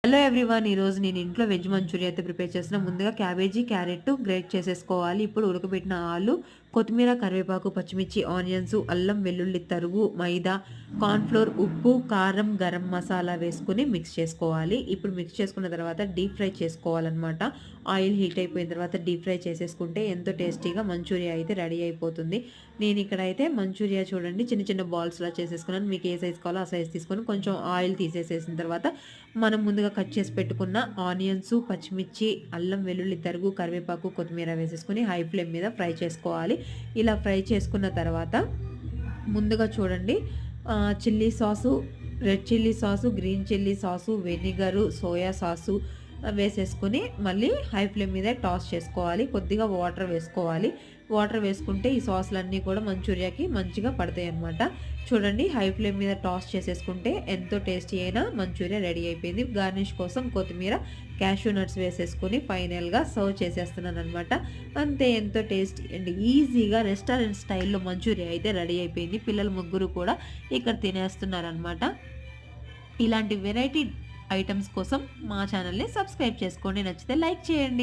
Hello everyone, ఈరోజు నేను ఇంట్లో వెజ్ మంచూరియా అయితే ప్రిపేర్ చేసిన. ముందుగా క్యాబేజీ, క్యారెట్ గ్రేట్ చేసేసుకోవాలి. ఇప్పుడు ఉడకబెట్టిన ఆలు, కొత్తిమీర, కరివేపాకు, పచ్చిమిర్చి, ఆనియన్స్, అల్లం వెల్లుల్లి తరుగు, మైదా, కార్న్‌ఫ్లోర్, ఉప్పు, కారం, గరం మసాలా వేసుకొని మిక్స్ చేసుకోవాలి. ఇప్పుడు మిక్స్ చేసుకున్న తర్వాత డీప్ ఫ్రై చేసుకోవాలన్నమాట. ఆయిల్ హీట్ అయిపోయిన తర్వాత డీప్ ఫ్రై చేసేసుకుంటే ఎంతో టేస్టీగా మంచూరియా అయితే రెడీ అయిపోతుంది. నేను ఇక్కడైతే మంచూరియా చూడండి చిన్న చిన్న బాల్స్‌లా చేసేసుకున్నాను. మీకు ఏ సైజ్ కావాలో ఆ సైజ్ తీసుకొని కొంచెం ఆయిల్ తీసేసేసిన తర్వాత మనం ముందుగా కట్ చేసి పెట్టుకున్న ఆనియన్స్, పచ్చిమిర్చి, అల్లం వెల్లుల్లి తరుగు, కరివేపాకు, కొత్తిమీర వేసేసుకొని హై ఫ్లేమ్ మీద ఫ్రై చేసుకోవాలి. ఇలా ఫ్రై చేసుకున్న తర్వాత ముందుగా చూడండి chilli sauce, red chilli sauce, green chilli sauce, vinegar, soya sauce వేసేసుకొని మళ్ళీ హై ఫ్లేమ్ మీద టాస్ చేసుకోవాలి. కొద్దిగా వాటర్ వేసుకోవాలి. వాటర్ వేసుకుంటే ఈ సాసులన్నీ కూడా మంచూరియాకి మంచిగా పడతాయన్నమాట. చూడండి హై ఫ్లేమ్ మీద టాస్ చేసేసుకుంటే ఎంతో టేస్టీ అయిన మంచూరియా రెడీ అయిపోయింది. గార్నిష్ కోసం కొత్తిమీర, క్యాష్యూ నట్స్ వేసేసుకొని ఫైనల్గా సర్వ్ చేసేస్తున్నాను అనమాట. అంతే, ఎంతో టేస్టీ అండ్ ఈజీగా రెస్టారెంట్ స్టైల్లో మంచూరియా అయితే రెడీ అయిపోయింది. పిల్లలు ముగ్గురు కూడా ఇక్కడ తినేస్తున్నారనమాట. ఇలాంటి వెరైటీ ఐటమ్స్ కోసం మా ఛానల్ని సబ్స్క్రైబ్ చేసుకోండి. నచ్చితే లైక్ చేయండి.